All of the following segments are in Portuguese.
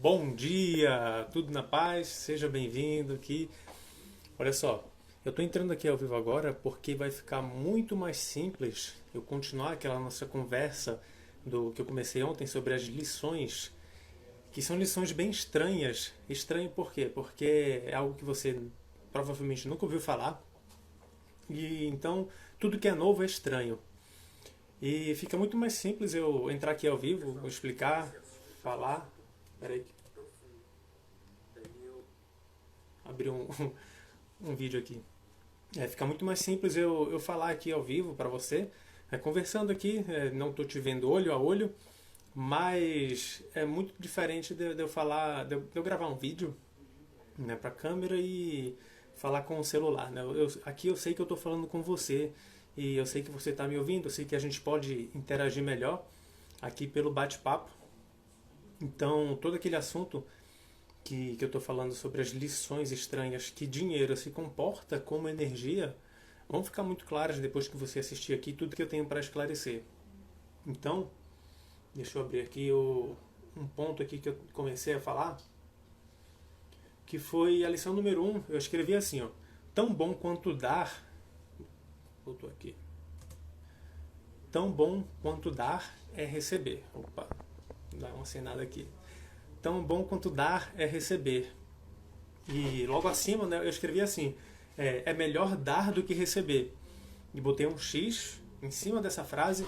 Bom dia, tudo na paz? Seja bem-vindo aqui. Olha só, eu estou entrando aqui ao vivo agora porque vai ficar muito mais simples eu continuar aquela nossa conversa do que eu comecei ontem sobre as lições, que são lições bem estranhas. Estranho por quê? Porque é algo que você provavelmente nunca ouviu falar e então tudo que é novo é estranho. E fica muito mais simples eu entrar aqui ao vivo, explicar, falar. Peraí, abrir um vídeo aqui. Fica muito mais simples eu falar aqui ao vivo para você, conversando aqui, não estou te vendo olho a olho, mas é muito diferente de eu falar, de eu gravar um vídeo, né, para a câmera e falar com o celular. Né? Aqui eu sei que eu estou falando com você e eu sei que você está me ouvindo, eu sei que a gente pode interagir melhor aqui pelo bate-papo. Então, todo aquele assunto que eu estou falando sobre as lições estranhas que dinheiro se comporta como energia, vão ficar muito claras depois que você assistir aqui tudo que eu tenho para esclarecer. Então, deixa eu abrir aqui um ponto aqui que eu comecei a falar, que foi a lição número 1. Eu escrevi assim, ó: tão bom quanto dar, voltou aqui. Tão bom quanto dar é receber. Opa, dá uma acenada aqui. Tão bom quanto dar é receber. E logo acima, né, eu escrevi assim: é melhor dar do que receber. E botei um X em cima dessa frase,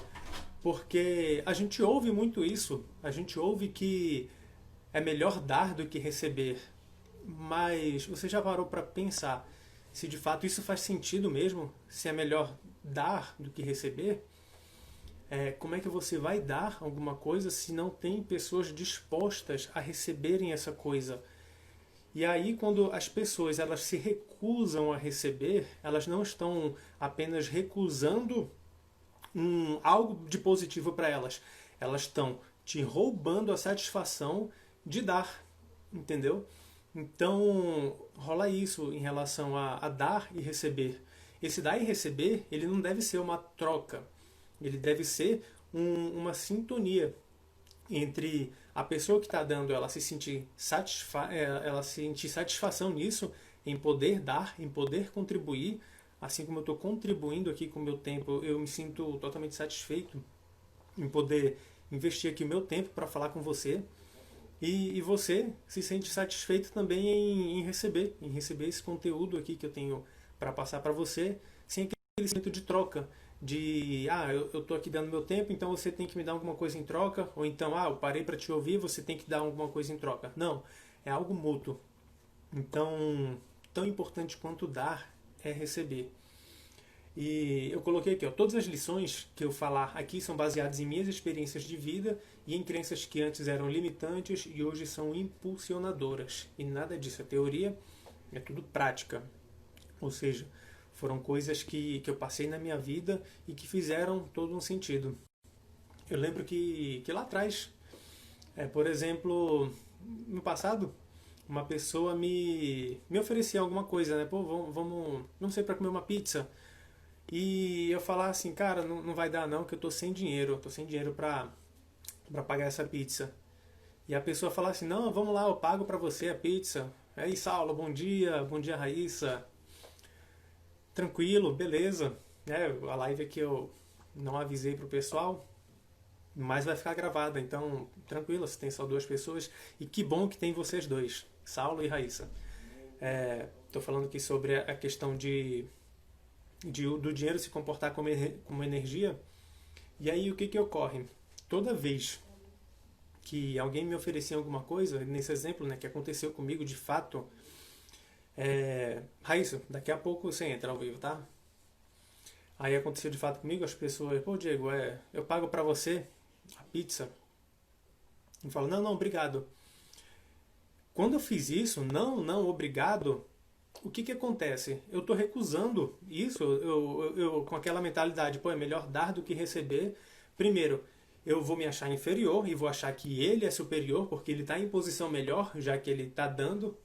porque a gente ouve muito isso. A gente ouve que é melhor dar do que receber. Mas você já parou para pensar se de fato isso faz sentido mesmo? Se é melhor dar do que receber? Como é que você vai dar alguma coisa se não tem pessoas dispostas a receberem essa coisa? E aí, quando as pessoas elas se recusam a receber, elas não estão apenas recusando algo de positivo para elas. Elas estão te roubando a satisfação de dar, entendeu? Então, rola isso em relação a dar e receber. Esse dar e receber, ele não deve ser uma troca. Ele deve ser uma sintonia entre a pessoa que está dando, ela sentir satisfação nisso, em poder dar, em poder contribuir, assim como eu estou contribuindo aqui com o meu tempo, eu me sinto totalmente satisfeito em poder investir aqui o meu tempo para falar com você, e você se sente satisfeito também em receber esse conteúdo aqui que eu tenho para passar para você, sem aquele sentimento de troca, de eu tô aqui dando meu tempo, então você tem que me dar alguma coisa em troca, ou então eu parei para te ouvir, você tem que dar alguma coisa em troca. Não, é algo mútuo. Então, tão importante quanto dar é receber. E eu coloquei aqui, ó, todas as lições que eu falar aqui são baseadas em minhas experiências de vida e em crenças que antes eram limitantes e hoje são impulsionadoras. E nada disso é teoria, é tudo prática. Ou seja, foram coisas que eu passei na minha vida e que fizeram todo um sentido. Eu lembro que lá atrás, por exemplo, no passado, uma pessoa me oferecia alguma coisa, né? Pô, vamos não sei, para comer uma pizza. E eu falar assim, cara, não vai dar não, que eu tô sem dinheiro pra pagar essa pizza. E a pessoa falar assim, não, vamos lá, eu pago pra você a pizza. Aí, Saulo, bom dia, Raíssa. Tranquilo, beleza. A live aqui eu não avisei pro pessoal, mas vai ficar gravada, então tranquilo, se tem só duas pessoas. E que bom que tem vocês dois, Saulo e Raíssa. Tô falando aqui sobre a questão do dinheiro se comportar como energia. E aí o que ocorre? Toda vez que alguém me oferecia alguma coisa, nesse exemplo, né, que aconteceu comigo de fato, Raíssa, daqui a pouco você entra ao vivo, tá? Aí aconteceu de fato comigo, as pessoas, pô Diego, eu pago pra você a pizza. E falo, não, obrigado. Quando eu fiz isso, não, obrigado, o que acontece? Eu estou recusando isso, eu com aquela mentalidade, pô, é melhor dar do que receber. Primeiro, eu vou me achar inferior e vou achar que ele é superior porque ele está em posição melhor, já que ele está dando.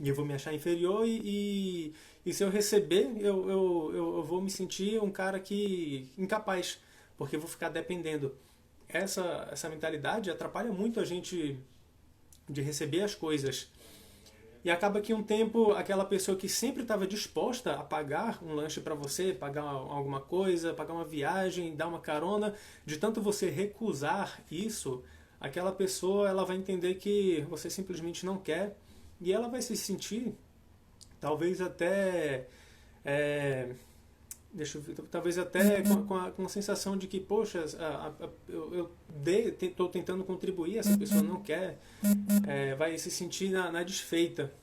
E eu vou me achar inferior e se eu receber, eu vou me sentir um cara que incapaz, porque eu vou ficar dependendo. essa mentalidade atrapalha muito a gente de receber as coisas. E acaba que um tempo, aquela pessoa que sempre estava disposta a pagar um lanche para você, pagar alguma coisa, pagar uma viagem, dar uma carona, de tanto você recusar isso, aquela pessoa ela vai entender que você simplesmente não quer e ela vai se sentir, talvez até, deixa eu ver, talvez até com a sensação de que, poxa, eu estou tentando contribuir, essa pessoa não quer, vai se sentir na desfeita.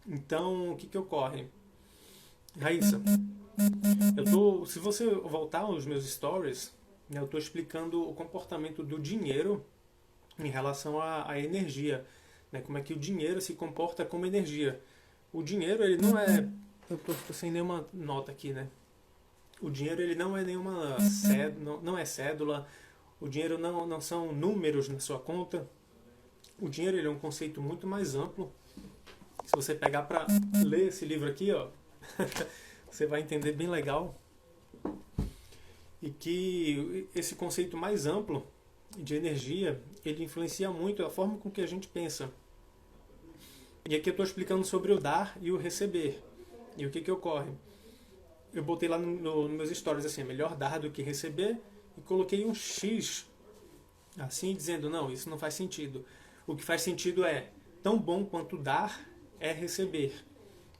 Então, o que ocorre? Raíssa, se você voltar aos meus stories, eu estou explicando o comportamento do dinheiro em relação à energia, né? Como é que o dinheiro se comporta como energia. O dinheiro, ele não é... Eu estou sem nenhuma nota aqui, né? O dinheiro, ele não é nenhuma cédula, não é cédula. O dinheiro não são números na sua conta. O dinheiro, ele é um conceito muito mais amplo. Se você pegar para ler esse livro aqui, ó, você vai entender bem legal. E que esse conceito mais amplo de energia, ele influencia muito a forma com que a gente pensa. E aqui eu estou explicando sobre o dar e o receber. E o que ocorre? Eu botei lá nos meus stories assim, é melhor dar do que receber, e coloquei um X, assim, dizendo, não, isso não faz sentido. O que faz sentido é, tão bom quanto dar é receber.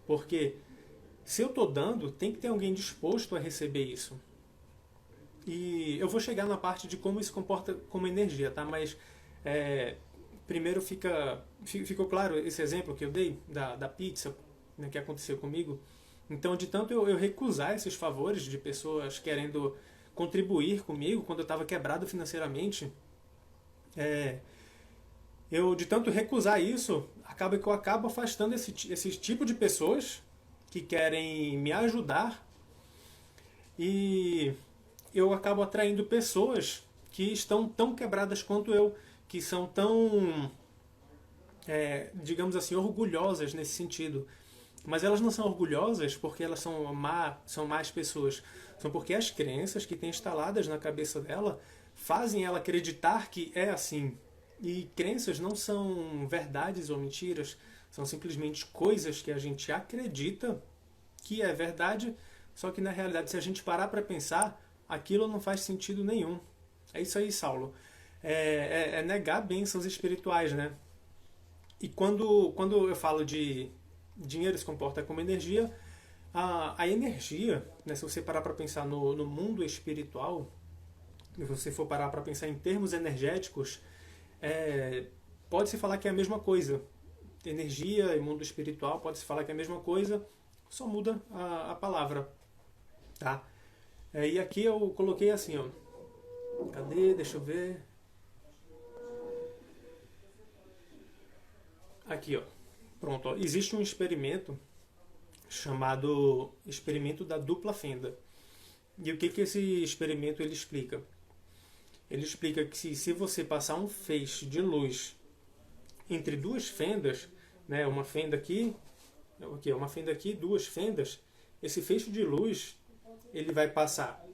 Porque se eu estou dando, tem que ter alguém disposto a receber isso. E eu vou chegar na parte de como isso comporta como energia, tá? Mas primeiro ficou claro esse exemplo que eu dei da pizza, né, que aconteceu comigo. Então, de tanto eu recusar esses favores de pessoas querendo contribuir comigo quando eu estava quebrado financeiramente, eu de tanto recusar isso, acaba que eu acabo afastando esse tipo de pessoas que querem me ajudar, e eu acabo atraindo pessoas que estão tão quebradas quanto eu, que são tão, digamos assim, orgulhosas nesse sentido. Mas elas não são orgulhosas porque elas são más pessoas. São porque as crenças que têm instaladas na cabeça dela fazem ela acreditar que é assim. E crenças não são verdades ou mentiras, são simplesmente coisas que a gente acredita que é verdade, só que na realidade, se a gente parar para pensar, aquilo não faz sentido nenhum. É isso aí, Saulo. É negar bênçãos espirituais, né? E quando eu falo de dinheiro se comporta como energia, a energia, né, se você parar para pensar no mundo espiritual, se você for parar para pensar em termos energéticos, pode-se falar que é a mesma coisa. Energia e mundo espiritual pode-se falar que é a mesma coisa, só muda a palavra. Tá? E aqui eu coloquei assim, ó. Cadê? Deixa eu ver. Aqui, ó. Pronto, ó. Existe um experimento chamado experimento da dupla fenda. E o que esse experimento ele explica? Ele explica que se você passar um feixe de luz entre duas fendas, né, uma fenda aqui, uma fenda aqui, duas fendas, esse feixe de luz ele vai passar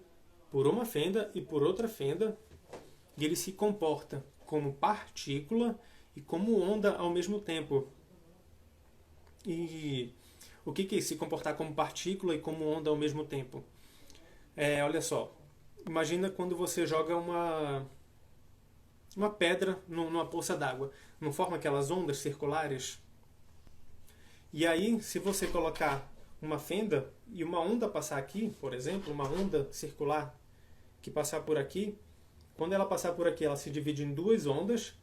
por uma fenda e por outra fenda, e ele se comporta como partícula e como onda ao mesmo tempo. E o que é se comportar como partícula e como onda ao mesmo tempo? Olha só, imagina quando você joga uma pedra numa poça d'água, não forma aquelas ondas circulares? E aí, se você colocar uma fenda e uma onda passar aqui, por exemplo, uma onda circular que passar por aqui, quando ela passar por aqui, ela se divide em duas ondas,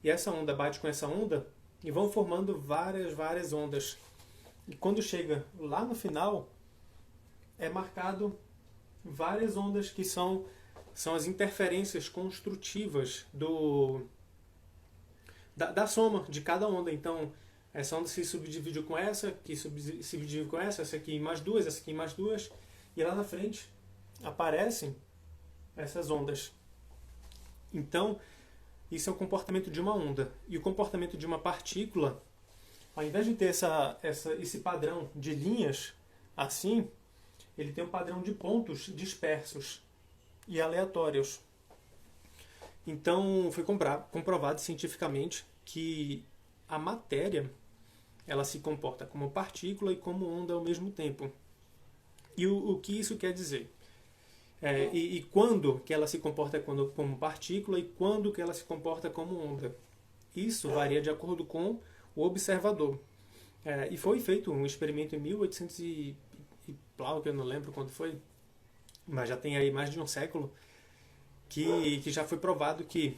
e essa onda bate com essa onda, e vão formando várias ondas. E quando chega lá no final, é marcado várias ondas que são as interferências construtivas da soma de cada onda. Então, essa onda se subdividiu com essa, que se subdividiu com essa aqui mais duas, essa aqui mais duas, e lá na frente aparecem essas ondas. Então, isso é o comportamento de uma onda. E o comportamento de uma partícula, ao invés de ter esse padrão de linhas assim, ele tem um padrão de pontos dispersos e aleatórios. Então foi comprovado cientificamente que a matéria ela se comporta como partícula e como onda ao mesmo tempo. E o que isso quer dizer? E quando que ela se comporta como partícula e quando que ela se comporta como onda? Isso varia de acordo com o observador. E foi feito um experimento em 1800 e plau, que eu não lembro quando foi, mas já tem aí mais de um século, que já foi provado que,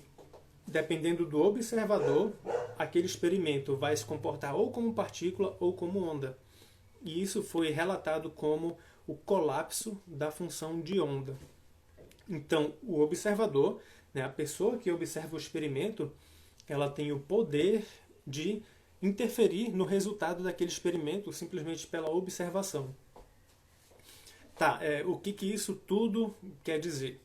dependendo do observador, aquele experimento vai se comportar ou como partícula ou como onda. E isso foi relatado como o colapso da função de onda. Então, o observador, né, a pessoa que observa o experimento, ela tem o poder de interferir no resultado daquele experimento simplesmente pela observação. Tá, o que isso tudo quer dizer?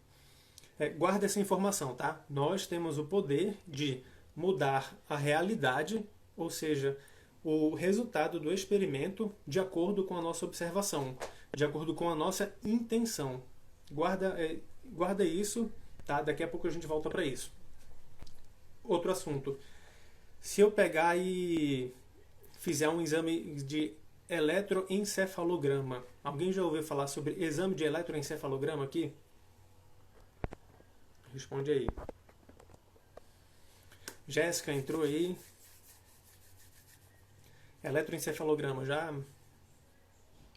Guarda essa informação, tá? Nós temos o poder de mudar a realidade, ou seja, o resultado do experimento de acordo com a nossa observação, de acordo com a nossa intenção. Guarda isso, tá? Daqui a pouco a gente volta para isso. Outro assunto. Se eu pegar e fizer um exame de eletroencefalograma, alguém já ouviu falar sobre exame de eletroencefalograma aqui? Responde aí. Jéssica entrou aí. Eletroencefalograma,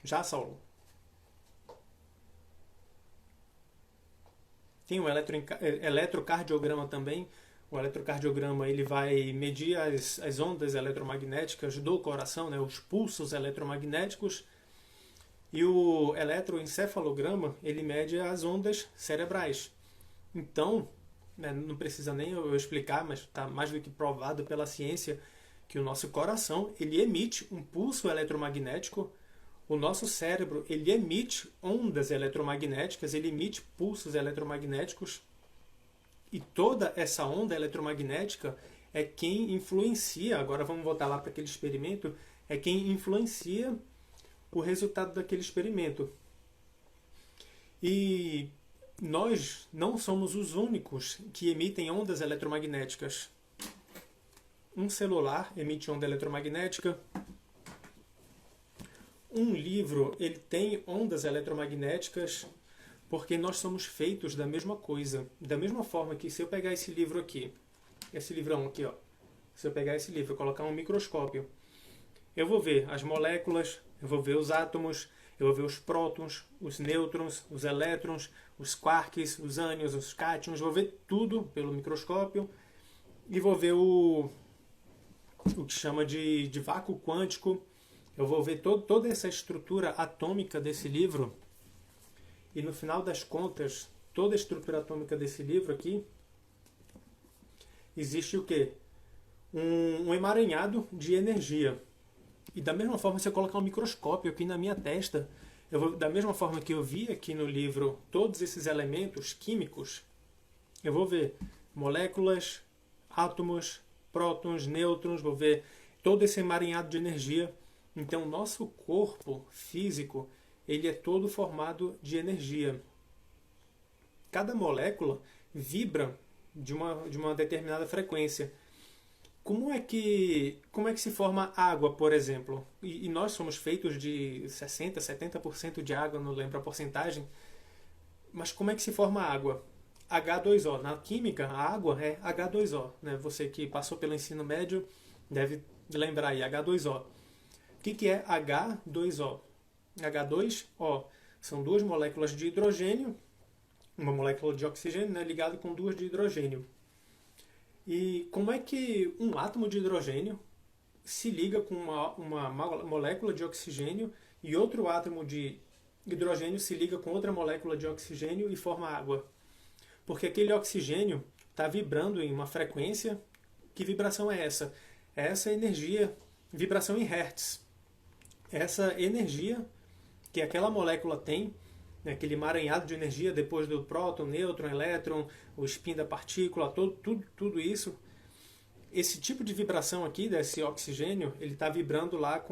já, Saulo? Tem o eletrocardiograma também. O eletrocardiograma ele vai medir as ondas eletromagnéticas do coração, né, os pulsos eletromagnéticos. E o eletroencefalograma ele mede as ondas cerebrais. Então, né, não precisa nem eu explicar, mas está mais do que provado pela ciência que o nosso coração ele emite um pulso eletromagnético. O nosso cérebro ele emite ondas eletromagnéticas, ele emite pulsos eletromagnéticos. E toda essa onda eletromagnética é quem influencia, agora vamos voltar lá para aquele experimento, é quem influencia o resultado daquele experimento. E nós não somos os únicos que emitem ondas eletromagnéticas. Um celular emite onda eletromagnética. Um livro ele tem ondas eletromagnéticas, porque nós somos feitos da mesma coisa. Da mesma forma que se eu pegar esse livro aqui, esse livrão aqui, ó, se eu pegar esse livro e colocar um microscópio, eu vou ver as moléculas, eu vou ver os átomos, eu vou ver os prótons, os nêutrons, os elétrons, os quarks, os ânions, os cátions, vou ver tudo pelo microscópio e vou ver o que chama de vácuo quântico. Eu vou ver toda essa estrutura atômica desse livro. E no final das contas, toda a estrutura atômica desse livro aqui, existe o quê? Um emaranhado de energia. E da mesma forma, se eu colocar um microscópio aqui na minha testa, da mesma forma que eu vi aqui no livro todos esses elementos químicos, eu vou ver moléculas, átomos, prótons, nêutrons, vou ver todo esse emaranhado de energia. Então, o nosso corpo físico ele é todo formado de energia. Cada molécula vibra de uma determinada frequência. Como é que se forma água, por exemplo? E nós somos feitos de 60%, 70% de água, não lembro a porcentagem. Mas como é que se forma água? H2O. Na química, a água é H2O. Né? Você que passou pelo ensino médio deve lembrar aí, H2O. O que é H2O? H2O são duas moléculas de hidrogênio, uma molécula de oxigênio, né, ligada com duas de hidrogênio. E como é que um átomo de hidrogênio se liga com uma molécula de oxigênio e outro átomo de hidrogênio se liga com outra molécula de oxigênio e forma água? Porque aquele oxigênio está vibrando em uma frequência. Que vibração é essa? É essa energia, vibração em hertz. Essa energia que aquela molécula tem, né, aquele emaranhado de energia depois do próton, nêutron, elétron, o spin da partícula, tudo isso, esse tipo de vibração aqui desse oxigênio, ele está vibrando lá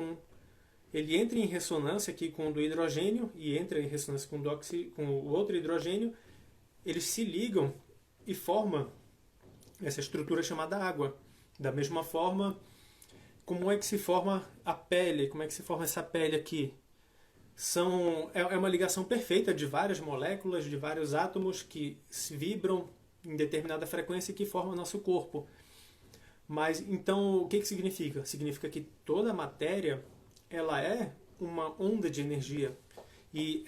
ele entra em ressonância aqui com o do hidrogênio e entra em ressonância com o outro hidrogênio, eles se ligam e formam essa estrutura chamada água. Da mesma forma, como é que se forma a pele? Como é que se forma essa pele aqui? É uma ligação perfeita de várias moléculas, de vários átomos que se vibram em determinada frequência e que formam o nosso corpo. Mas então, o que significa? Significa que toda a matéria ela é uma onda de energia. E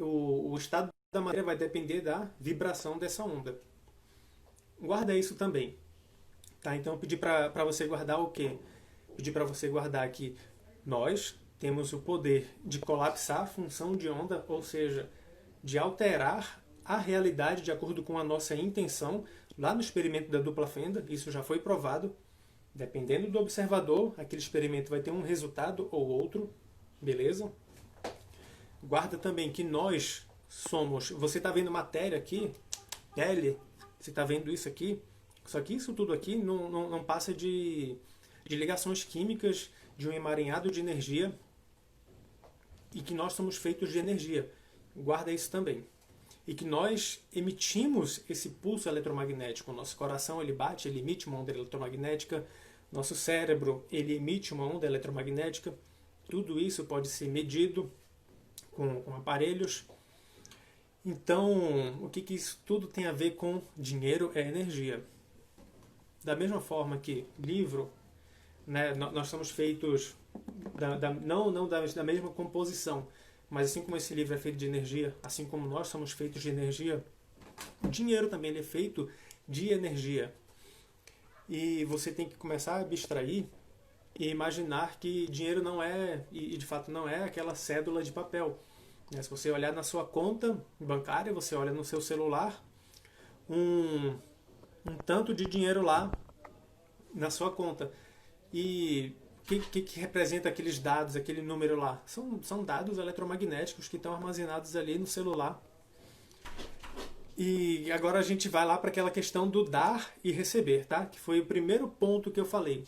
o estado da matéria vai depender da vibração dessa onda. Guarda isso também. Tá? Então, eu pedi para você guardar o quê? Pedi para você guardar que nós temos o poder de colapsar a função de onda, ou seja, de alterar a realidade de acordo com a nossa intenção. Lá no experimento da dupla fenda, isso já foi provado. Dependendo do observador, aquele experimento vai ter um resultado ou outro. Beleza? Guarda também que nós somos... Você está vendo matéria aqui, pele, você está vendo isso aqui. Só que isso tudo aqui não passa de ligações químicas, de um emaranhado de energia, e que nós somos feitos de energia. Guarda isso também. E que nós emitimos esse pulso eletromagnético. O nosso coração ele bate, ele emite uma onda eletromagnética. Nosso cérebro ele emite uma onda eletromagnética. Tudo isso pode ser medido com aparelhos. Então, o que isso tudo tem a ver com dinheiro é energia. Da mesma forma que livro, né, nós somos feitos não da mesma composição, mas assim como esse livro é feito de energia, assim como nós somos feitos de energia, o dinheiro também ele é feito de energia. E você tem que começar a abstrair e imaginar que dinheiro não é, e de fato não é aquela cédula de papel. Se você olhar na sua conta bancária, você olha no seu celular, um tanto de dinheiro lá na sua conta. E o que representa aqueles dados, aquele número lá? São dados eletromagnéticos que estão armazenados ali no celular. E agora a gente vai lá para aquela questão do dar e receber, tá? Que foi o primeiro ponto que eu falei.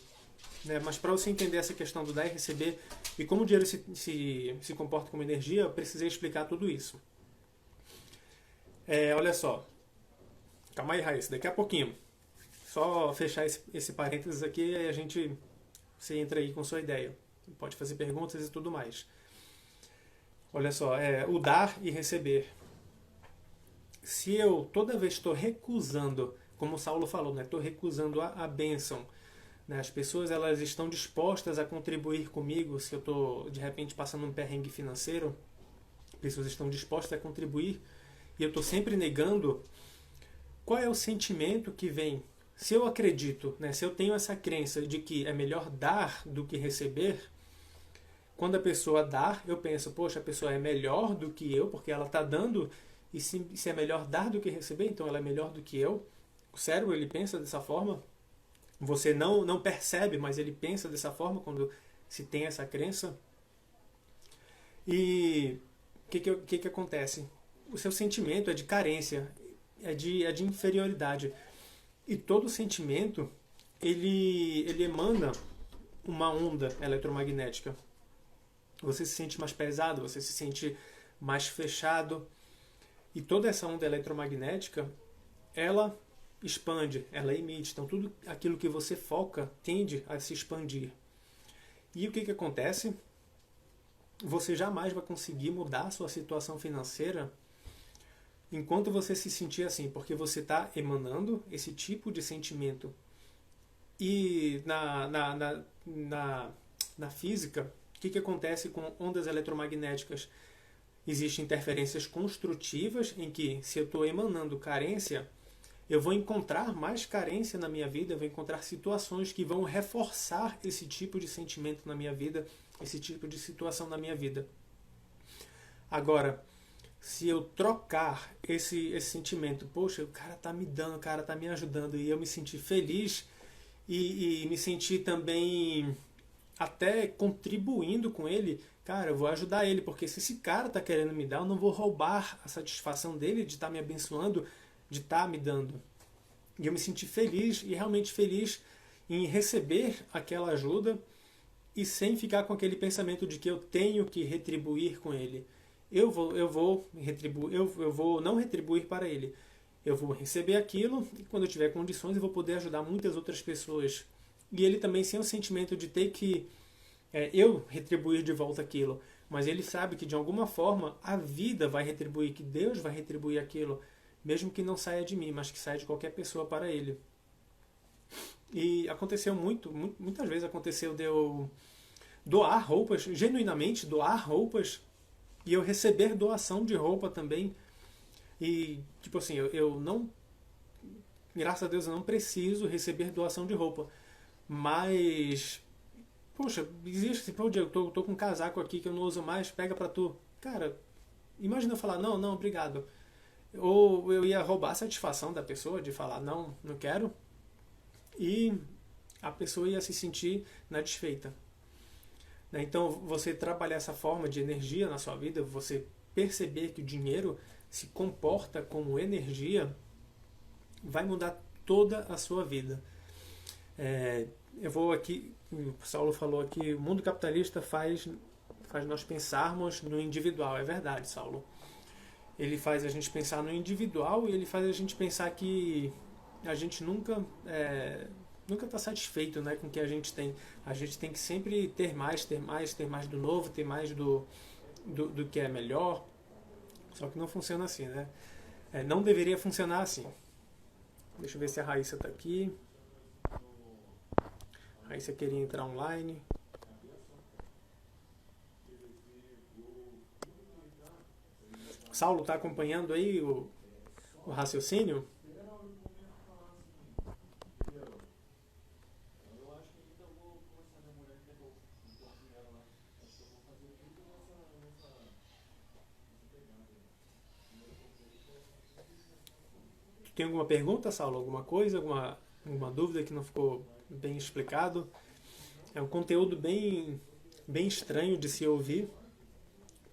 Né? Mas para você entender essa questão do dar e receber e como o dinheiro se comporta como energia, eu precisei explicar tudo isso. Olha só. Calma aí, Raíssa, daqui a pouquinho. Só fechar esse parênteses aqui e você entra aí com sua ideia. Pode fazer perguntas e tudo mais. Olha só, o dar e receber. Se eu toda vez estou recusando, como o Saulo falou, né, estou recusando a bênção, né, as pessoas elas estão dispostas a contribuir comigo, se eu estou de repente passando um perrengue financeiro, pessoas estão dispostas a contribuir e eu estou sempre negando, qual é o sentimento que vem? Se eu acredito, né, se eu tenho essa crença de que é melhor dar do que receber, quando a pessoa dá, eu penso, poxa, a pessoa é melhor do que eu, porque ela está dando, e se é melhor dar do que receber, então ela é melhor do que eu. O cérebro, ele pensa dessa forma. Você não percebe, mas ele pensa dessa forma quando se tem essa crença. E o que acontece? O seu sentimento é de carência, é de inferioridade. E todo sentimento, ele emana uma onda eletromagnética. Você se sente mais pesado, você se sente mais fechado. E toda essa onda eletromagnética, ela expande, ela emite. Então, tudo aquilo que você foca tende a se expandir. E o que acontece? Você jamais vai conseguir mudar a sua situação financeira enquanto você se sentir assim, porque você está emanando esse tipo de sentimento. E na física, o que acontece com ondas eletromagnéticas? Existem interferências construtivas em que, se eu estou emanando carência, eu vou encontrar mais carência na minha vida, eu vou encontrar situações que vão reforçar esse tipo de sentimento na minha vida, esse tipo de situação na minha vida. Agora, se eu trocar esse sentimento, poxa, o cara está me dando, o cara está me ajudando, e eu me sentir feliz e me sentir também até contribuindo com ele, cara, eu vou ajudar ele, porque se esse cara está querendo me dar, eu não vou roubar a satisfação dele de estar me abençoando, de estar me dando. E eu me senti feliz, e realmente feliz, em receber aquela ajuda e sem ficar com aquele pensamento de que eu tenho que retribuir com ele. Eu vou não retribuir para ele. eu vou receber aquilo e quando eu tiver condições eu vou poder ajudar muitas outras pessoas. E ele também sem o sentimento de ter que eu retribuir de volta aquilo, mas ele sabe que de alguma forma a vida vai retribuir, que Deus vai retribuir aquilo, mesmo que não saia de mim, mas que saia de qualquer pessoa para ele. E aconteceu muitas vezes aconteceu de eu doar roupas, genuinamente doar roupas, e eu receber doação de roupa também. E, tipo assim, eu não, graças a Deus, eu não preciso receber doação de roupa. Mas, poxa, existe assim, pô, Diego, tô com um casaco aqui que eu não uso mais, pega pra tu. Cara, imagina eu falar, não, não, obrigado. Ou eu ia roubar a satisfação da pessoa de falar, não, não quero. E a pessoa ia se sentir na desfeita. Né? Então, você trabalhar essa forma de energia na sua vida, você perceber que o dinheiro se comporta como energia, vai mudar toda a sua vida. Eu vou aqui, o Saulo falou aqui, o mundo capitalista faz nós pensarmos no individual. É verdade, Saulo. Ele faz a gente pensar no individual e ele faz a gente pensar que a gente nunca está satisfeito, né, com o que a gente tem. A gente tem que sempre ter mais, ter mais, ter mais do novo, ter mais do que é melhor. Só que não funciona assim, né? Não deveria funcionar assim. Deixa eu ver se a Raíssa está aqui. A Raíssa queria entrar online. Saulo, está acompanhando aí o raciocínio? Tem alguma pergunta, Saulo? Alguma coisa? Alguma dúvida que não ficou bem explicado? É um conteúdo bem estranho de se ouvir,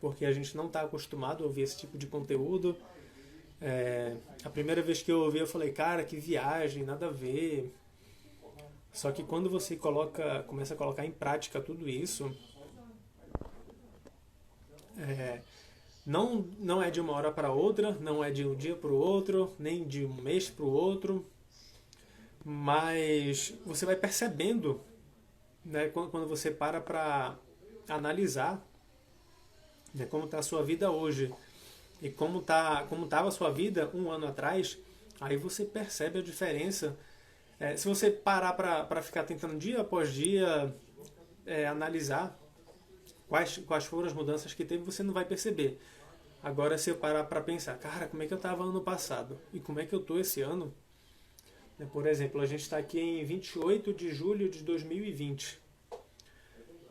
porque a gente não está acostumado a ouvir esse tipo de conteúdo. A primeira vez que eu ouvi, eu falei, cara, que viagem, nada a ver. Só que quando você começa a colocar em prática tudo isso, não é de uma hora para outra, não é de um dia para o outro, nem de um mês para o outro, mas você vai percebendo, né, quando você para analisar, né, como está a sua vida hoje e como estava a sua vida um ano atrás, aí você percebe a diferença. Se você parar para ficar tentando dia após dia analisar quais foram as mudanças que teve, você não vai perceber. Agora, se eu parar para pensar, cara, como é que eu estava ano passado e como é que eu estou esse ano? Por exemplo, a gente está aqui em 28 de julho de 2020.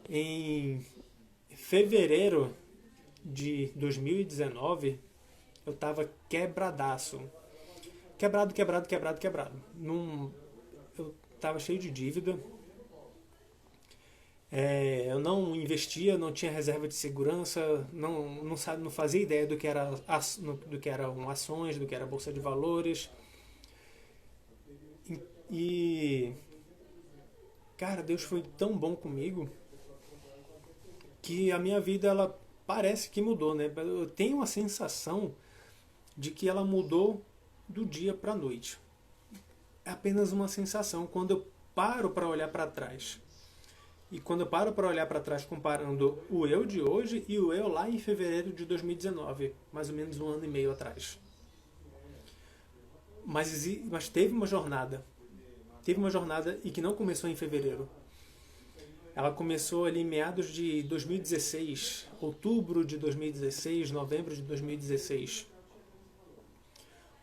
Em fevereiro de 2019, eu estava quebradaço. Quebrado. Eu estava cheio de dívida. Eu não investia, não tinha reserva de segurança, não fazia ideia do que eram ações, do que era bolsa de valores. E cara, Deus foi tão bom comigo que a minha vida ela parece que mudou, né? Eu tenho a sensação de que ela mudou do dia para a noite. É apenas uma sensação quando eu paro para olhar para trás. E quando eu paro para olhar para trás comparando o eu de hoje e o eu lá em fevereiro de 2019, mais ou menos um ano e meio atrás. Mas teve uma jornada. Teve uma jornada e que não começou em fevereiro. Ela começou ali em meados de 2016, outubro de 2016, novembro de 2016.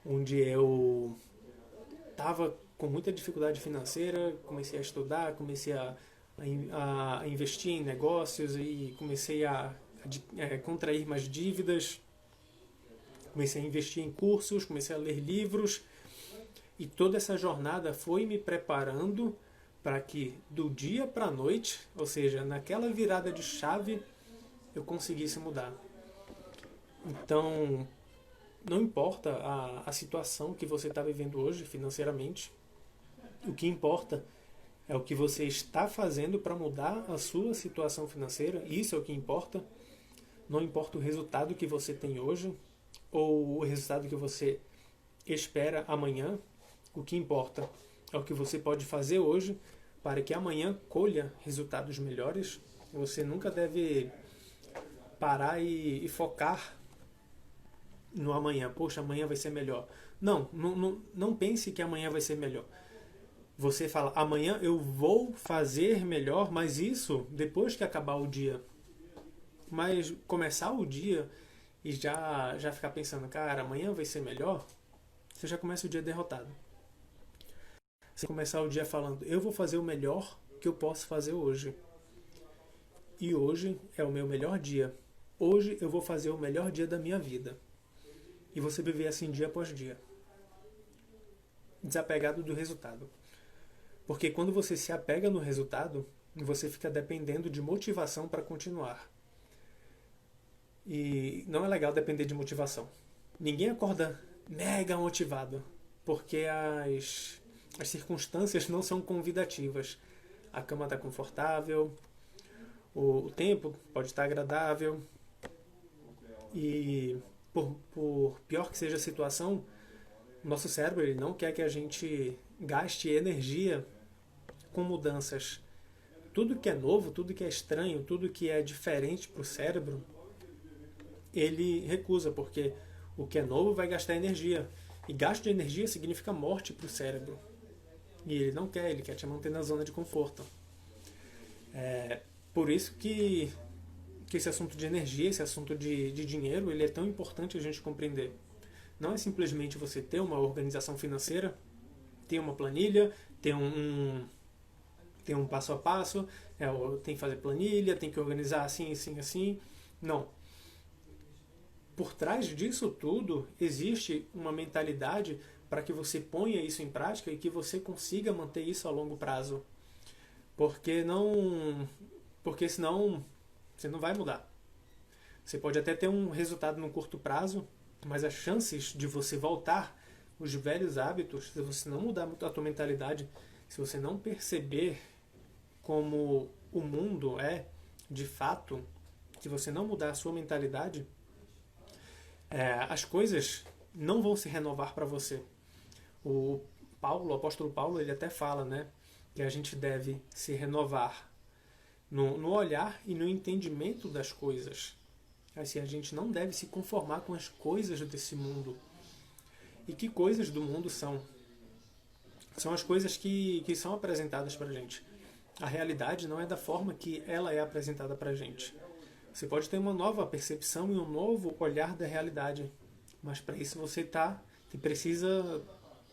Onde eu estava com muita dificuldade financeira, comecei a estudar, comecei a investir em negócios e comecei a contrair mais dívidas, comecei a investir em cursos, comecei a ler livros e toda essa jornada foi me preparando para que do dia para a noite, ou seja, naquela virada de chave, eu conseguisse mudar. Então, não importa a situação que você está vivendo hoje financeiramente, o que importa é o que você está fazendo para mudar a sua situação financeira. Isso é o que importa. Não importa o resultado que você tem hoje ou o resultado que você espera amanhã. O que importa é o que você pode fazer hoje para que amanhã colha resultados melhores. Você nunca deve parar e focar no amanhã. Poxa, amanhã vai ser melhor. Não pense que amanhã vai ser melhor. Você fala, amanhã eu vou fazer melhor, mas isso depois que acabar o dia. Mas começar o dia e já ficar pensando, cara, amanhã vai ser melhor, você já começa o dia derrotado. Você começar o dia falando, eu vou fazer o melhor que eu posso fazer hoje. E hoje é o meu melhor dia. Hoje eu vou fazer o melhor dia da minha vida. E você viver assim dia após dia. Desapegado do resultado. Porque quando você se apega no resultado, você fica dependendo de motivação para continuar. E não é legal depender de motivação. Ninguém acorda mega motivado, porque as circunstâncias não são convidativas. A cama está confortável, o tempo pode estar agradável, e por pior que seja a situação, nosso cérebro ele não quer que a gente gaste energia com mudanças. Tudo que é novo, tudo que é estranho, tudo que é diferente para o cérebro, ele recusa, porque o que é novo vai gastar energia. E gasto de energia significa morte para o cérebro. E ele não quer, ele quer te manter na zona de conforto. Por isso que esse assunto de energia, esse assunto de dinheiro, ele é tão importante a gente compreender. Não é simplesmente você ter uma organização financeira, ter uma planilha, ter um passo a passo, tem que fazer planilha, tem que organizar assim, assim, assim. Não. Por trás disso tudo, existe uma mentalidade para que você ponha isso em prática e que você consiga manter isso a longo prazo. Porque senão você não vai mudar. Você pode até ter um resultado no curto prazo, mas as chances de você voltar os velhos hábitos, se você não mudar a tua mentalidade, se você não perceber como o mundo é de fato, se você não mudar a sua mentalidade, as coisas não vão se renovar para você. O apóstolo Paulo, ele até fala, né, que a gente deve se renovar no olhar e no entendimento das coisas. Assim, a gente não deve se conformar com as coisas desse mundo. E que coisas do mundo são? São as coisas que são apresentadas para a gente. A realidade não é da forma que ela é apresentada para a gente. Você pode ter uma nova percepção e um novo olhar da realidade, mas para isso você precisa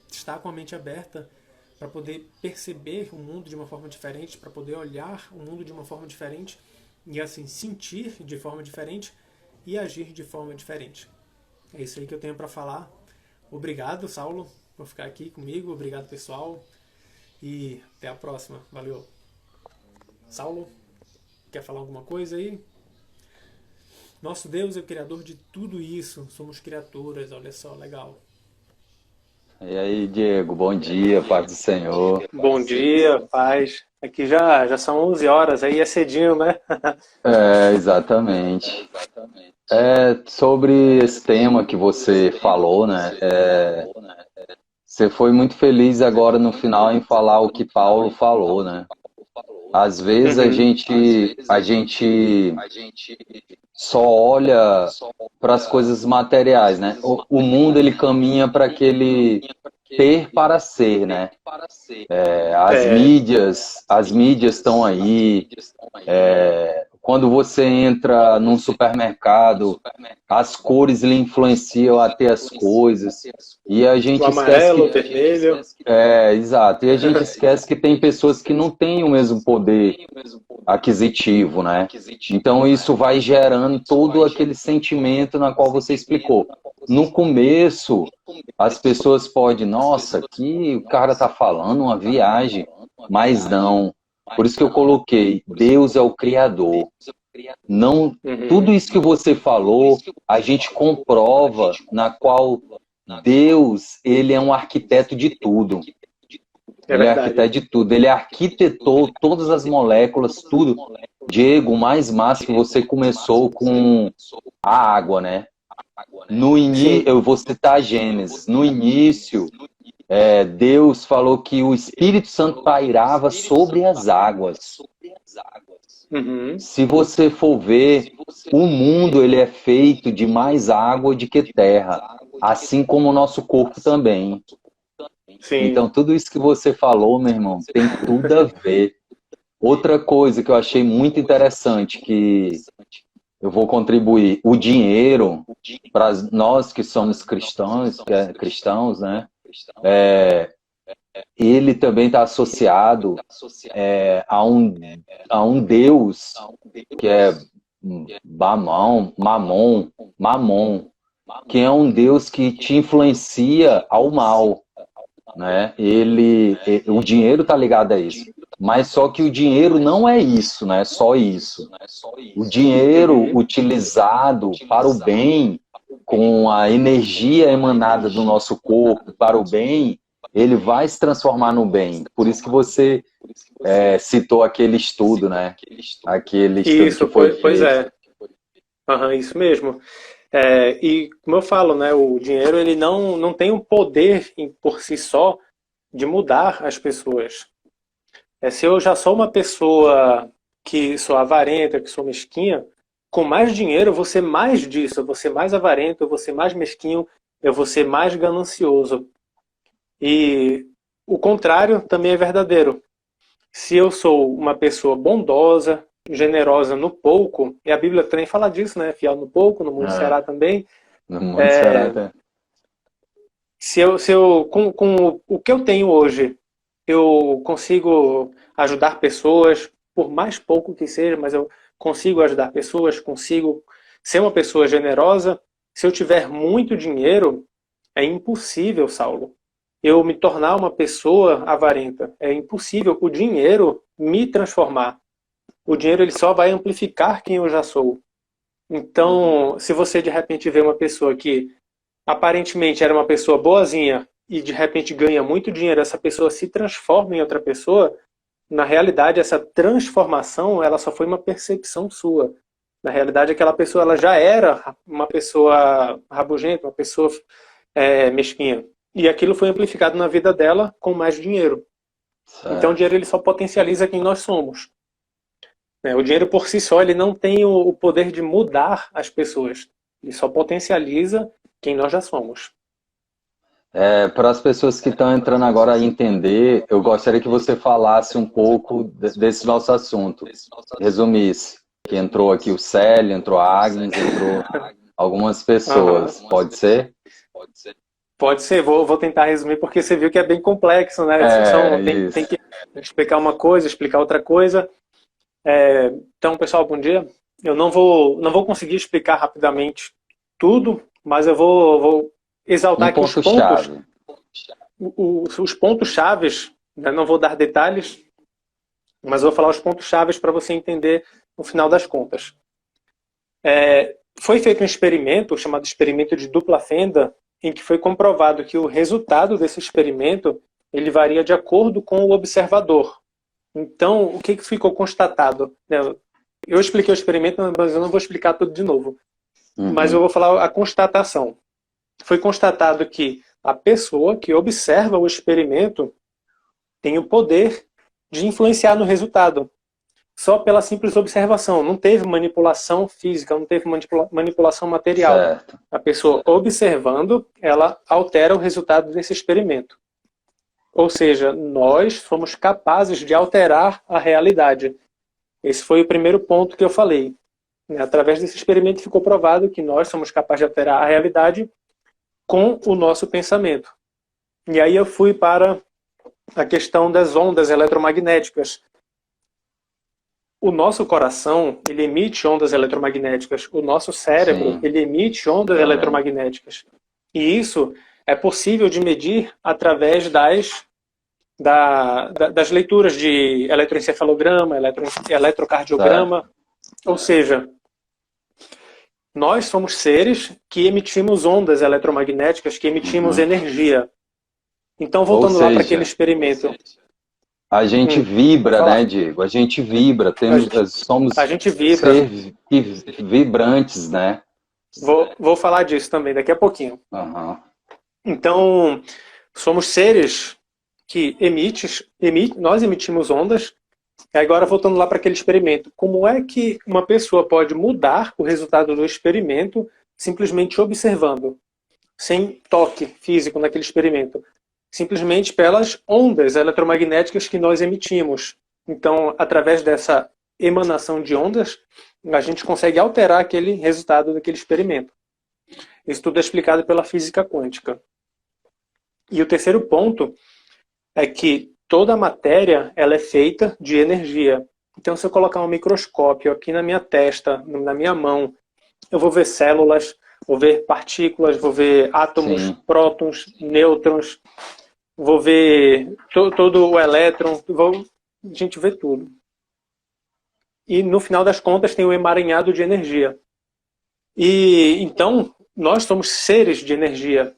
estar com a mente aberta para poder perceber o mundo de uma forma diferente, para poder olhar o mundo de uma forma diferente e assim sentir de forma diferente e agir de forma diferente. É isso aí que eu tenho para falar. Obrigado, Saulo, por ficar aqui comigo. Obrigado, pessoal. E até a próxima. Valeu. Saulo, quer falar alguma coisa aí? Nosso Deus é o criador de tudo isso. Somos criaturas, olha só, legal. E aí, Diego, bom dia, paz do Senhor. Bom dia, paz. Aqui já são 11 horas, aí é cedinho, né? Exatamente. Sobre esse tema que você falou, né? Você foi muito feliz agora no final em falar o que Paulo falou, né? Às vezes a gente só olha para as coisas materiais, né? O mundo ele caminha para aquele ter para ser, né? As mídias estão aí. Quando você entra num supermercado, as cores lhe influenciam a ter as coisas. E a gente O amarelo, o vermelho. Exato. E a gente esquece que tem pessoas que não têm o mesmo poder aquisitivo, né? Então isso vai gerando todo aquele sentimento na qual você explicou. No começo, as pessoas podem, nossa, que o cara tá falando uma viagem, mas não. Por isso que eu coloquei, Deus é o Criador. Não, tudo isso que você falou, a gente comprova na qual Deus, ele é um arquiteto de tudo. Ele é arquiteto de tudo. Ele arquitetou todas as moléculas, tudo. Diego, o mais massa que você começou com a água, né? Sim. Eu vou citar Gênesis. No início, Deus falou que o Espírito Santo pairava sobre as águas. Uhum. Se você for ver, o mundo ele é feito de mais água do que terra, assim como o nosso corpo também. Sim. Então, tudo isso que você falou, meu irmão, tem tudo a ver. Outra coisa que eu achei muito interessante, que eu vou contribuir, o dinheiro, para nós que somos cristãos, né? Ele também está associado a um Deus que é Mamon, que é um Deus que te influencia ao mal, né? O dinheiro está ligado a isso, mas só que o dinheiro não é isso, né? Só isso. O dinheiro Uhum. utilizado para o bem, com a energia emanada do nosso corpo para o bem, ele vai se transformar no bem. Por isso que você citou aquele estudo, né? Aquele estudo que Isso, foi pois feito. é. Aham, isso mesmo. E como eu falo, né, o dinheiro ele não tem um poder por si só de mudar as pessoas. Se eu já sou uma pessoa que sou avarenta, que sou mesquinha, com mais dinheiro eu vou ser mais disso, eu vou ser mais avarento, eu vou ser mais mesquinho, eu vou ser mais ganancioso. E o contrário também é verdadeiro. Se eu sou uma pessoa bondosa, generosa no pouco, e a Bíblia também fala disso, né? Fiel no pouco, no muito será É, também. no mundo será até. Se eu com o que eu tenho hoje, eu consigo ajudar pessoas, por mais pouco que seja, mas eu consigo ajudar pessoas, consigo ser uma pessoa generosa. Se eu tiver muito dinheiro, é impossível, Saulo, eu me tornar uma pessoa avarenta. É impossível o dinheiro me transformar. O dinheiro ele só vai amplificar quem eu já sou. Então, se você de repente vê uma pessoa que aparentemente era uma pessoa boazinha e de repente ganha muito dinheiro, essa pessoa se transforma em outra pessoa, na realidade essa transformação ela só foi uma percepção sua. Na realidade aquela pessoa ela já era uma pessoa rabugenta, uma pessoa mesquinha. E aquilo foi amplificado na vida dela com mais dinheiro. Então o Certo. dinheiro ele só potencializa quem nós somos. O dinheiro por si só ele não tem o poder de mudar as pessoas. Ele só potencializa quem nós já somos. Para as pessoas que estão entrando agora a entender, eu gostaria que você falasse um pouco desse nosso assunto. Resumisse. Que entrou aqui o Célio, entrou a Agnes, entrou algumas Aham. pessoas. Pode ser? Pode ser, vou tentar resumir porque você viu que é bem complexo, né? Tem Isso. que explicar uma coisa, explicar outra coisa. Então, pessoal, bom dia. Eu não vou conseguir explicar rapidamente tudo, mas eu vou exaltar Um aqui os pontos, ponto-chave. os pontos chaves, né? Não vou dar detalhes, mas vou falar os pontos chaves para você entender no final das contas. Foi feito um experimento chamado experimento de dupla fenda, em que foi comprovado que o resultado desse experimento ele varia de acordo com o observador. Então, o que ficou constatado? Eu expliquei o experimento, mas eu não vou explicar tudo de novo. Mas eu Uhum. vou falar a constatação. Foi constatado que a pessoa que observa o experimento tem o poder de influenciar no resultado. Só pela simples observação. Não teve manipulação física, não teve manipulação material. Certo. A pessoa observando, ela altera o resultado desse experimento. Ou seja, nós somos capazes de alterar a realidade. Esse foi o primeiro ponto que eu falei. Através desse experimento ficou provado que nós somos capazes de alterar a realidade com o nosso pensamento. E aí eu fui para a questão das ondas eletromagnéticas. O nosso coração, ele emite ondas eletromagnéticas. O nosso cérebro, Sim, ele emite ondas também. eletromagnéticas. E isso é possível de medir através das leituras de eletroencefalograma, Certo. eletrocardiograma. Ou seja, nós somos seres que emitimos ondas eletromagnéticas, que emitimos Uhum. energia. Então, Ou voltando lá para aquele seja, experimento. a gente Pode vibra, né, falar. Diego? A gente vibra, A gente somos vibra. seres vibrantes, né? Vou falar disso também daqui a pouquinho. Aham. Então, somos seres que nós emitimos ondas. E agora, voltando lá para aquele experimento, como é que uma pessoa pode mudar o resultado do experimento simplesmente observando, sem toque físico naquele experimento? Simplesmente pelas ondas eletromagnéticas que nós emitimos. Então, através dessa emanação de ondas, a gente consegue alterar aquele resultado daquele experimento. Isso tudo é explicado pela física quântica. E o terceiro ponto é que toda a matéria ela é feita de energia. Então, se eu colocar um microscópio aqui na minha testa, na minha mão, eu vou ver células, vou ver partículas, vou ver átomos, Sim. prótons, nêutrons, vou ver todo o elétron, a gente vê tudo. E no final das contas tem um emaranhado de energia. E então, nós somos seres de energia.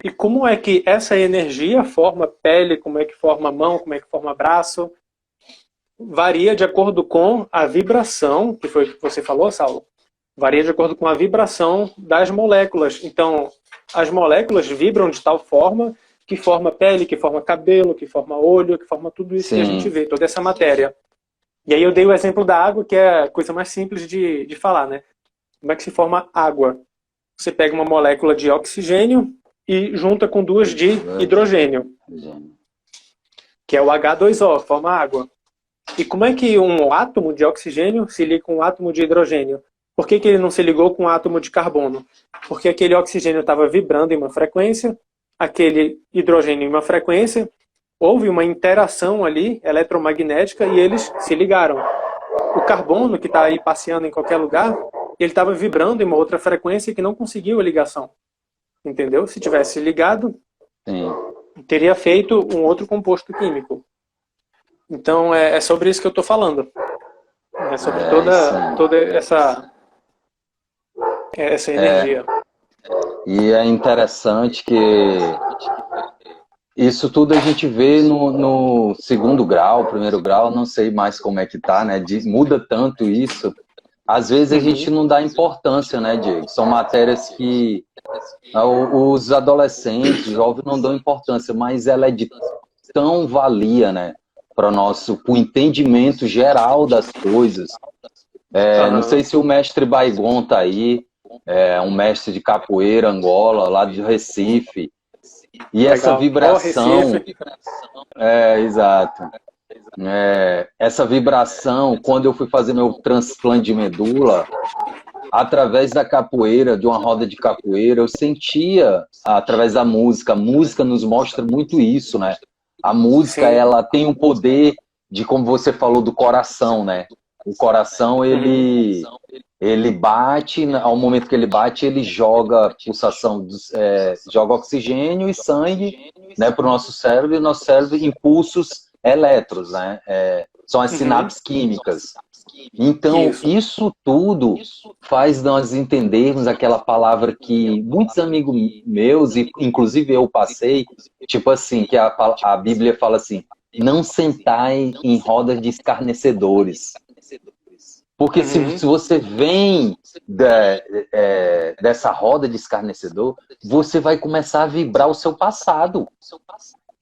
E como é que essa energia forma pele, como é que forma mão, como é que forma braço? Varia de acordo com a vibração, que foi o que você falou, Saulo. Varia de acordo com a vibração das moléculas. Então, as moléculas vibram de tal forma que forma pele, que forma cabelo, que forma olho, que forma tudo isso que a gente vê, toda essa matéria. E aí eu dei o exemplo da água, que é a coisa mais simples de falar, né? Como é que se forma água? Você pega uma molécula de oxigênio e junta com duas de hidrogênio, que é o H2O, que forma água. E como é que um átomo de oxigênio se liga com um átomo de hidrogênio? Por que ele não se ligou com um átomo de carbono? Porque aquele oxigênio estava vibrando em uma frequência, aquele hidrogênio em uma frequência, houve uma interação ali eletromagnética e eles se ligaram. O carbono, que está aí passeando em qualquer lugar, ele estava vibrando em uma outra frequência que não conseguiu a ligação. Entendeu? Se tivesse ligado, Sim. teria feito um outro composto químico. Então, é sobre isso que eu estou falando. É sobre toda essa energia. E é interessante que isso tudo a gente vê no segundo grau, primeiro grau, não sei mais como é que tá, né? Muda tanto isso. Às vezes a gente não dá importância, né, Diego? São matérias que os adolescentes, jovens não dão importância, mas ela é de tão valia, né? Para o entendimento geral das coisas. Não sei se o mestre Baigon tá aí, um mestre de capoeira, Angola, lá de Recife. E legal. Essa vibração... exato. Essa vibração, quando eu fui fazer meu transplante de medula, através da capoeira, de uma roda de capoeira, eu sentia, através da música, a música nos mostra muito isso, né? A música, ela tem um poder de, como você falou, do coração, né? O coração, ele bate, ao momento que ele bate, ele joga pulsação, joga oxigênio e sangue, né, para o nosso cérebro, e o nosso cérebro impulsos elétrons, né? São as sinapses químicas. Então, isso tudo faz nós entendermos aquela palavra que muitos amigos meus, e inclusive eu passei, tipo assim, que a Bíblia fala assim, não sentai em rodas de escarnecedores. Porque se você vem dessa roda de escarnecedor, você vai começar a vibrar o seu passado.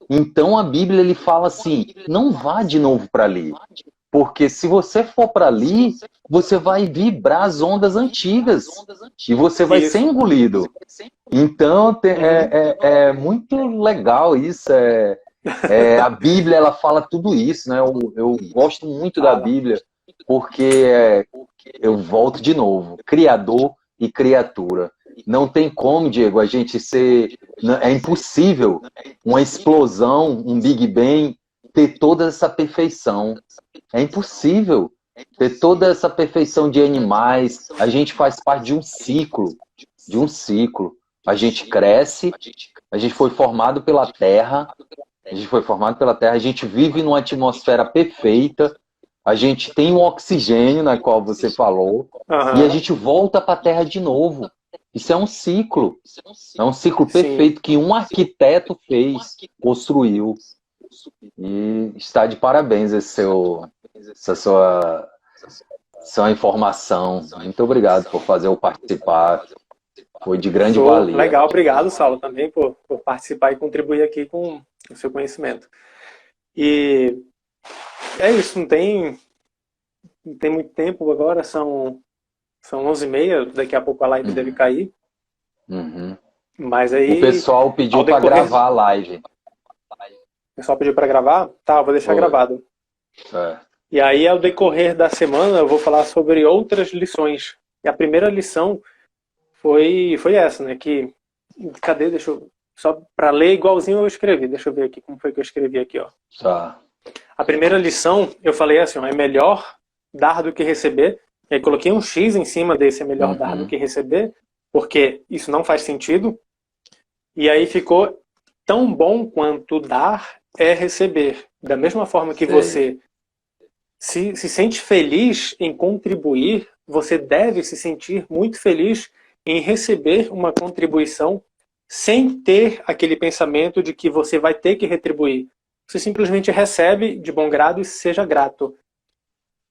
Então a Bíblia ele fala assim, não vá de novo para ali. Porque se você for para ali, você vai vibrar as ondas antigas. E você vai ser engolido. Então é muito legal isso. A Bíblia ela fala tudo isso, né? Eu gosto muito da Bíblia, porque eu volto de novo. Criador e criatura. Não tem como, Diego, a gente ser... É impossível uma explosão, um Big Bang, ter toda essa perfeição. É impossível ter toda essa perfeição de animais. A gente faz parte de um ciclo. De um ciclo. A gente cresce, a gente foi formado pela Terra, a gente vive numa atmosfera perfeita, a gente tem um oxigênio, na qual você falou, e a gente volta para a Terra de novo. Isso é um ciclo. É um ciclo perfeito que um arquiteto fez, construiu. E está de parabéns essa sua informação. Muito obrigado por fazer eu participar. Foi de grande Show. valia. Legal, obrigado, Saulo, também por participar e contribuir aqui com o seu conhecimento. E é isso, não tem muito tempo agora, são 11h30, daqui a pouco a live deve Uhum, cair, uhum. mas O aí, pessoal ao pediu para decorrer, gravar a live. o pessoal pediu para gravar, tá, eu vou deixar Foi. gravado. É. E aí, ao decorrer da semana, eu vou falar sobre outras lições. E a primeira lição foi essa, né, que, cadê, só para ler igualzinho eu escrevi, deixa eu ver aqui como foi que eu escrevi aqui, ó. Tá. A primeira lição, eu falei assim, ó, é melhor dar do que receber. E aí coloquei um X em cima desse, é melhor dar do Uhum. que receber, porque isso não faz sentido. E aí ficou tão bom quanto dar é receber. Da mesma forma que Sei. você se sente feliz em contribuir, você deve se sentir muito feliz em receber uma contribuição sem ter aquele pensamento de que você vai ter que retribuir. Você simplesmente recebe de bom grado e seja grato.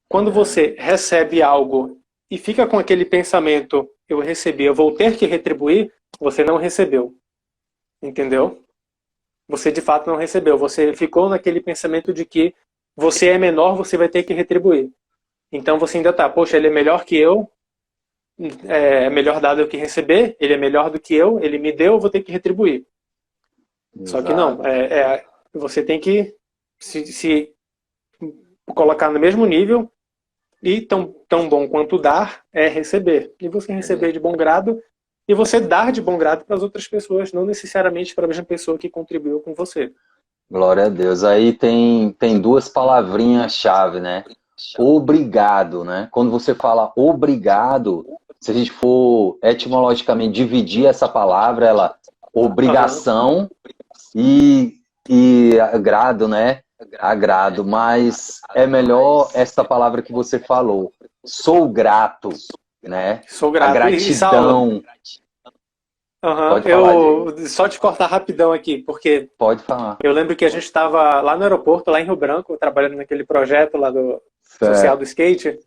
Quando É. você recebe algo e fica com aquele pensamento, eu recebi, eu vou ter que retribuir, você não recebeu. Entendeu? Você de fato não recebeu. Você ficou naquele pensamento de que você é menor, você vai ter que retribuir. Então você ainda tá, poxa, ele é melhor que eu, é melhor dar do que receber, ele é melhor do que eu, ele me deu, eu vou ter que retribuir. Só que não, Exato. você tem que se colocar no mesmo nível e tão bom quanto dar é receber. E você receber de bom grado e você dar de bom grado para as outras pessoas, não necessariamente para a mesma pessoa que contribuiu com você. Glória a Deus. Aí tem duas palavrinhas-chave, né? Obrigado, né? Quando você fala obrigado, se a gente for etimologicamente dividir essa palavra, ela Aham. obrigação e agrado, né? Agrado, mas é melhor essa palavra que você falou. Sou grato, né? Sou A grato. E Saulo, gratidão. aham, Pode falar, Diego. eu só te cortar rapidão aqui, porque Pode falar. eu lembro que a gente estava lá no aeroporto, lá em Rio Branco, trabalhando naquele projeto lá do social do Certo. skate.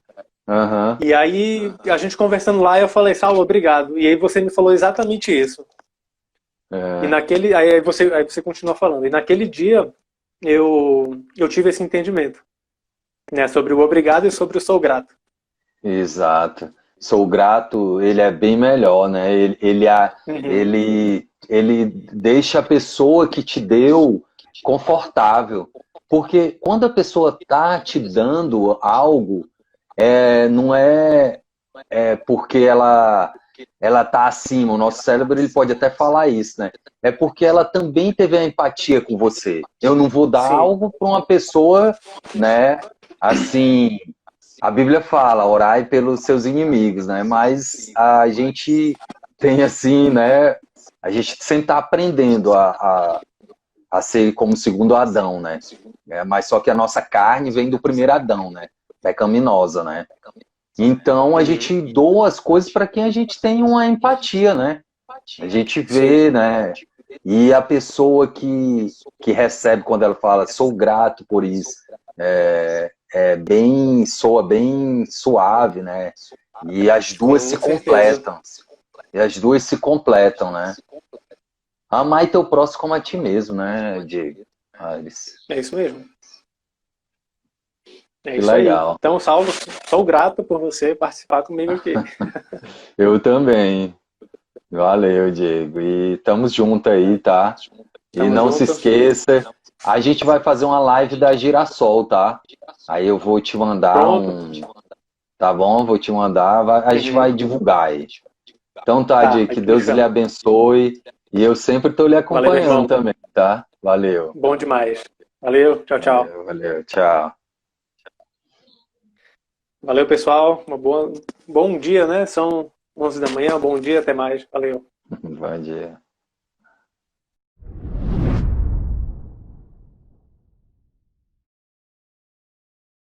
Aham. E aí, a gente conversando lá, eu falei, Saulo, obrigado. E aí você me falou exatamente isso. E É. naquele, aí você continua falando. E naquele dia, eu tive esse entendimento, né, sobre o obrigado e sobre o sou grato. Exato. Sou grato, ele é bem melhor, né? Uhum. Ele deixa a pessoa que te deu confortável. Porque quando a pessoa tá te dando algo, não é porque ela tá acima. O nosso cérebro ele pode até falar isso, né? É porque ela também teve a empatia com você. Eu não vou dar Sim, algo para uma pessoa, né? Assim, a Bíblia fala, orai pelos seus inimigos, né? Mas a gente tem assim, né? A gente sempre está aprendendo a ser como o segundo Adão, né? Mas só que a nossa carne vem do primeiro Adão, né? Pecaminosa, né? Então a uhum. gente doa as coisas para quem a gente tem uma empatia, né? A gente Sim, vê, né? E a pessoa que recebe quando ela fala, sou grato por isso, soa bem suave, né? E as duas se com certeza. completam. E as duas se completam, né? Amar teu próximo como a ti mesmo, né, Diego? Ares? É isso mesmo. É Que isso aí. legal. Então, Saulo, sou grato por você participar comigo aqui. Eu também. Valeu, Diego. E estamos junto aí, tá? E Tamo não se junto. esqueça, a gente vai fazer uma live da Girassol, tá? Aí eu vou te mandar Pronto. um, tá bom? Vou te mandar, a gente Uhum. vai divulgar aí. Então tá, Tá, Diego, que Deus lhe fechamos. abençoe. E eu sempre tô lhe Valeu, meu acompanhando irmão. também, tá? Valeu. Bom demais. Valeu, tchau, tchau. Valeu, valeu. Tchau. Valeu, pessoal. Bom dia, né? São 11 da manhã. Bom dia, até mais. Valeu. Bom dia.